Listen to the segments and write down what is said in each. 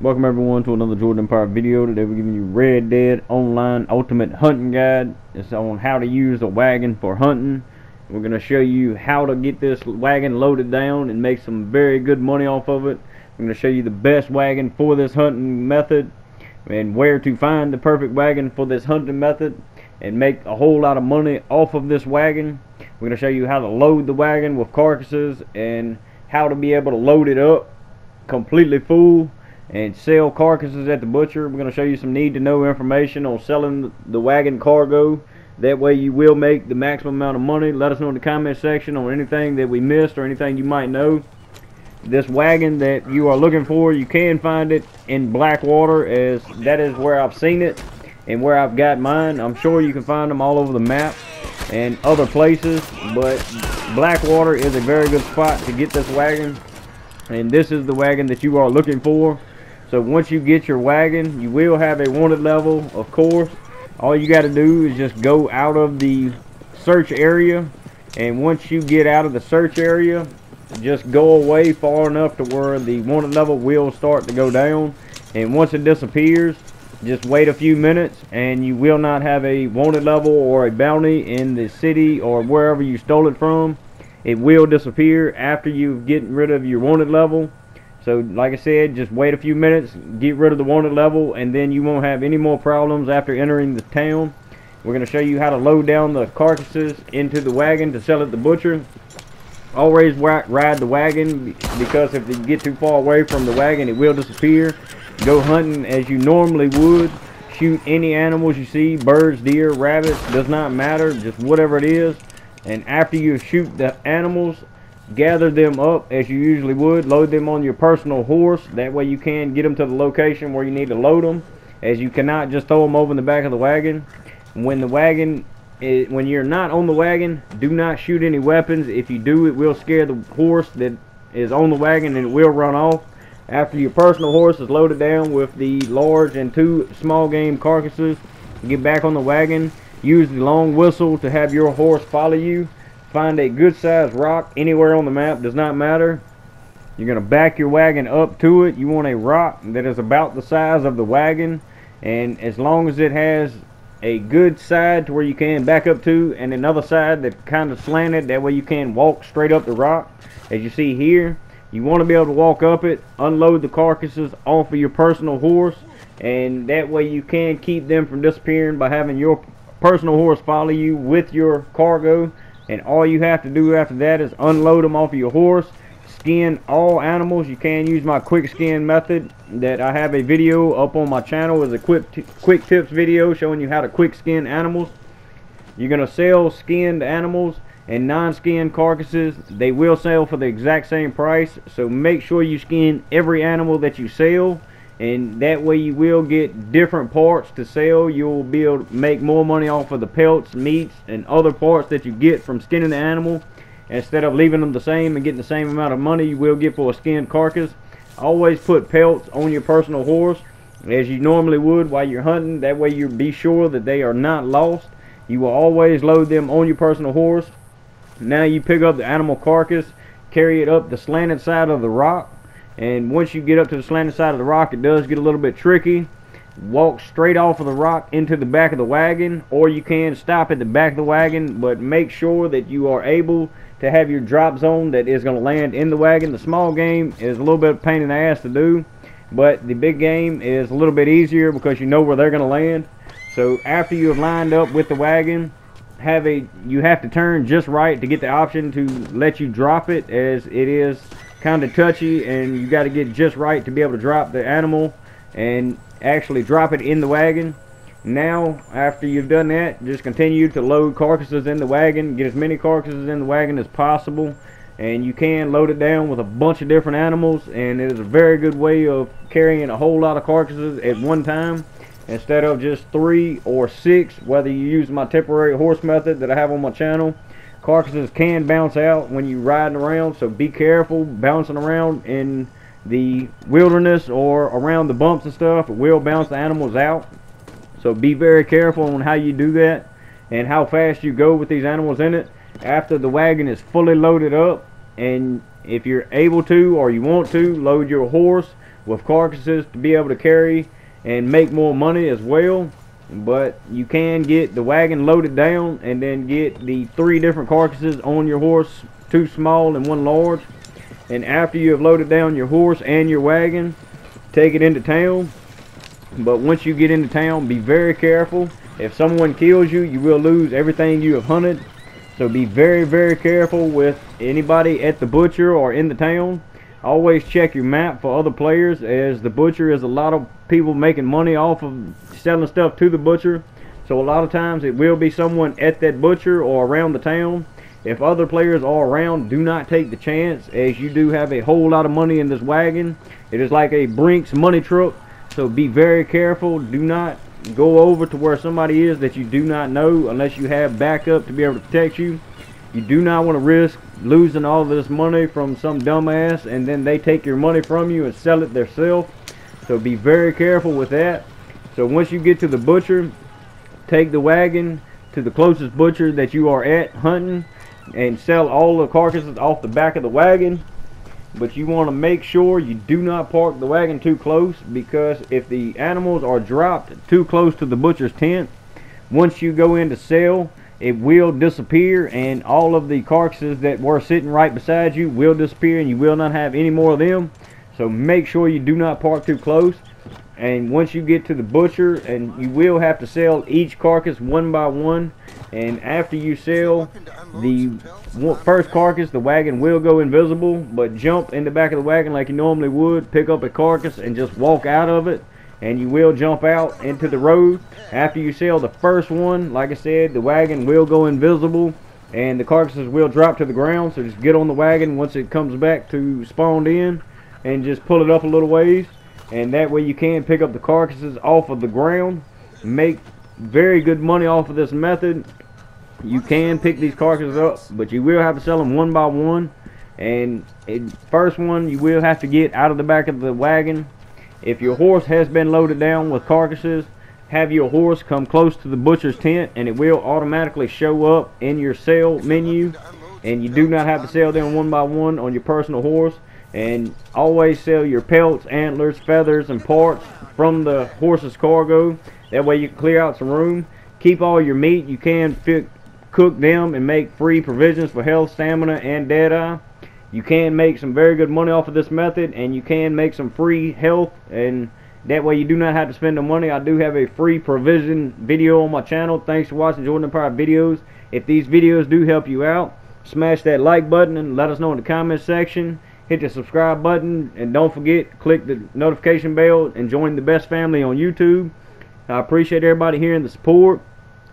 Welcome everyone to another Jordan Empire video. Today we're giving you Red Dead Online Ultimate Hunting Guide. It's on how to use a wagon for hunting. We're going to show you how to get this wagon loaded down and make some very good money off of it. I'm going to show you the best wagon for this hunting method and where to find the perfect wagon for this hunting method and make a whole lot of money off of this wagon. We're going to show you how to load the wagon with carcasses and how to be able to load it up completely full and sell carcasses at the butcher. We're going to show you some need to know information on selling the wagon cargo. That way you will make the maximum amount of money. Let us know in the comment section on anything that we missed or anything you might know. This wagon that you are looking for, you can find it in Blackwater, as that is where I've seen it and where I've got mine. I'm sure you can find them all over the map and other places, but Blackwater is a very good spot to get this wagon, and this is the wagon that you are looking for. So once you get your wagon, you will have a wanted level, of course. All you got to do is just go out of the search area, and once you get out of the search area, just go away far enough to where the wanted level will start to go down, and once it disappears, just wait a few minutes and you will not have a wanted level or a bounty in the city or wherever you stole it from. It will disappear after you've gotten rid of your wanted level. So like I said, just wait a few minutes, get rid of the wanted level, and then you won't have any more problems after entering the town. We're going to show you how to load down the carcasses into the wagon to sell at the butcher. Always ride the wagon, because if you get too far away from the wagon, it will disappear. Go hunting as you normally would. Shoot any animals you see, birds, deer, rabbits, does not matter, just whatever it is. And after you shoot the animals, gather them up as you usually would. Load them on your personal horse. That way you can get them to the location where you need to load them, as you cannot just throw them over in the back of the wagon. When you're not on the wagon, do not shoot any weapons. If you do, it will scare the horse that is on the wagon and it will run off. After your personal horse is loaded down with the large and 2 small game carcasses, get back on the wagon. Use the long whistle to have your horse follow you. Find a good sized rock anywhere on the map, does not matter. You're going to back your wagon up to it. You want a rock that is about the size of the wagon, and as long as it has a good side to where you can back up to and another side that's kind of slanted, that way you can walk straight up the rock. As you see here, you want to be able to walk up it, unload the carcasses off of your personal horse, and that way you can keep them from disappearing by having your personal horse follow you with your cargo. And all you have to do after that is unload them off of your horse. Skin all animals. You can use my quick skin method that I have a video up on my channel. Is a quick tips video showing you how to quick skin animals. You're going to sell skinned animals and non-skinned carcasses. They will sell for the exact same price, so make sure you skin every animal that you sell, and that way you will get different parts to sell. You'll be able to make more money off of the pelts, meats, and other parts that you get from skinning the animal. Instead of leaving them the same and getting the same amount of money you will get for a skinned carcass. Always put pelts on your personal horse as you normally would while you're hunting. That way you'll be sure that they are not lost. You will always load them on your personal horse. Now you pick up the animal carcass, carry it up the slanted side of the rock. And once you get up to the slanted side of the rock, it does get a little bit tricky. Walk straight off of the rock into the back of the wagon, or you can stop at the back of the wagon, but make sure that you are able to have your drop zone that is going to land in the wagon. The small game is a little bit of a pain in the ass to do, but the big game is a little bit easier because you know where they're going to land. So after you have lined up with the wagon, you have to turn just right to get the option to let you drop it, as it is kind of touchy, and you got to get just right to be able to drop the animal and actually drop it in the wagon. Now after you've done that, just continue to load carcasses in the wagon. Get as many carcasses in the wagon as possible, and you can load it down with a bunch of different animals, and it is a very good way of carrying a whole lot of carcasses at one time instead of just 3 or 6, whether you use my temporary horse method that I have on my channel. Carcasses can bounce out when you're riding around, so be careful bouncing around in the wilderness or around the bumps and stuff. It will bounce the animals out, so be very careful on how you do that and how fast you go with these animals in it. After the wagon is fully loaded up, and if you're able to or you want to, load your horse with Carcasses to be able to carry and make more money as well. But you can get the wagon loaded down and then get the 3 different carcasses on your horse, 2 small and 1 large. And after you have loaded down your horse and your wagon, take it into town. But once you get into town, be very careful. If someone kills you, you will lose everything you have hunted. So be very, very careful with anybody at the butcher or in the town. Always check your map for other players, as the butcher is a lot of people making money off of selling stuff to the butcher. So a lot of times it will be someone at that butcher or around the town. If other players are around, do not take the chance, as you do have a whole lot of money in this wagon. It is like a Brinks money truck, so be very careful. Do not go over to where somebody is that you do not know unless you have backup to be able to protect you. You do not want to risk losing all of this money from some dumbass and then they take your money from you and sell it themselves. So be very careful with that. So once you get to the butcher, take the wagon to the closest butcher that you are at hunting and sell all the carcasses off the back of the wagon. But you want to make sure you do not park the wagon too close, because if the animals are dropped too close to the butcher's tent, once you go in to sell, it will disappear, and all of the carcasses that were sitting right beside you will disappear, and you will not have any more of them. So make sure you do not park too close. And once you get to the butcher, and you will have to sell each carcass one by one, and after you sell the first carcass, the wagon will go invisible. But jump in the back of the wagon like you normally would, pick up a carcass and just walk out of it, and you will jump out into the road. After you sell the first one, like I said, the wagon will go invisible and the carcasses will drop to the ground. So just get on the wagon once it comes back to spawned in and just pull it up a little ways, and that way you can pick up the carcasses off of the ground. Make very good money off of this method. You can pick these carcasses up, but you will have to sell them one by one. And first one you will have to get out of the back of the wagon. If your horse has been loaded down with carcasses, have your horse come close to the butcher's tent, and it will automatically show up in your sell menu. And you do not have to sell them one by one on your personal horse. And always sell your pelts, antlers, feathers, and parts from the horse's cargo. That way you can clear out some room. Keep all your meat. You can cook them and make free provisions for health, stamina, and deadeye. You can make some very good money off of this method, and you can make some free health, and that way you do not have to spend the money. I do have a free provision video on my channel. Thanks for watching Jordan Empire videos. If these videos do help you out, smash that like button and let us know in the comment section. Hit the subscribe button, and don't forget, click the notification bell and join the best family on YouTube. I appreciate everybody hearing the support.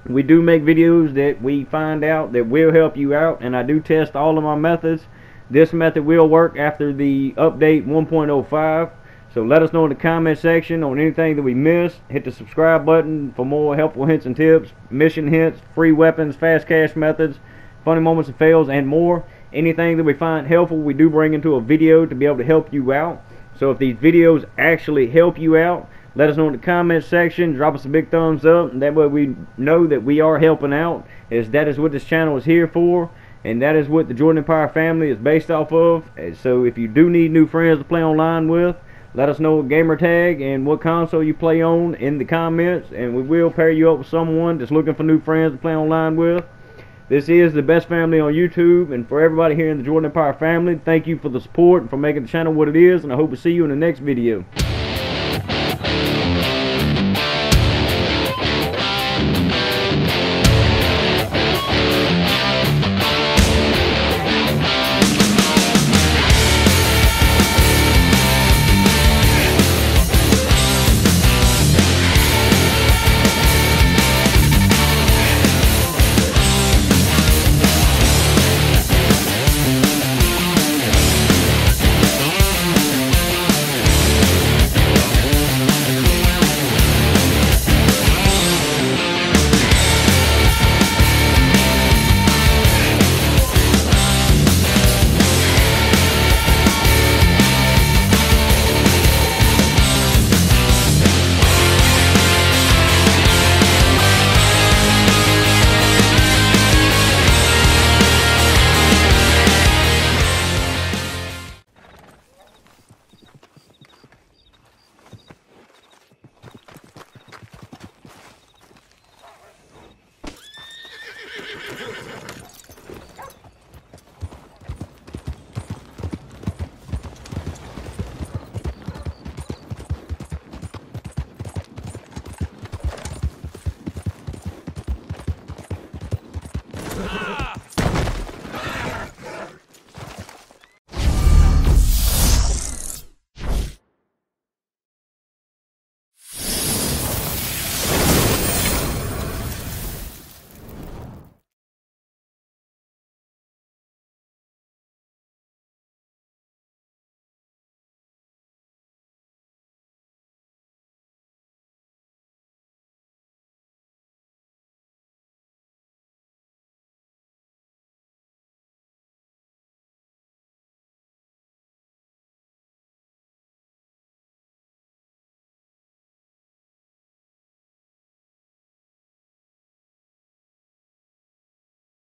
We do make videos that we find out that will help you out, and I do test all of my methods. This method will work after the update 1.05. So let us know in the comment section on anything that we missed. Hit the subscribe button for more helpful hints and tips, mission hints, free weapons, fast cash methods, funny moments and fails, and more. Anything that we find helpful, we do bring into a video to be able to help you out. So if these videos actually help you out, let us know in the comment section. Drop us a big thumbs up, and that way we know that we are helping out, as that is what this channel is here for, and that is what the Jordan Empire family is based off of. And so if you do need new friends to play online with, let us know gamer tag and what console you play on in the comments, and we will pair you up with someone that's looking for new friends to play online with. This is the best family on YouTube, and for everybody here in the Jordan Empire family, thank you for the support and for making the channel what it is, and I hope to see you in the next video.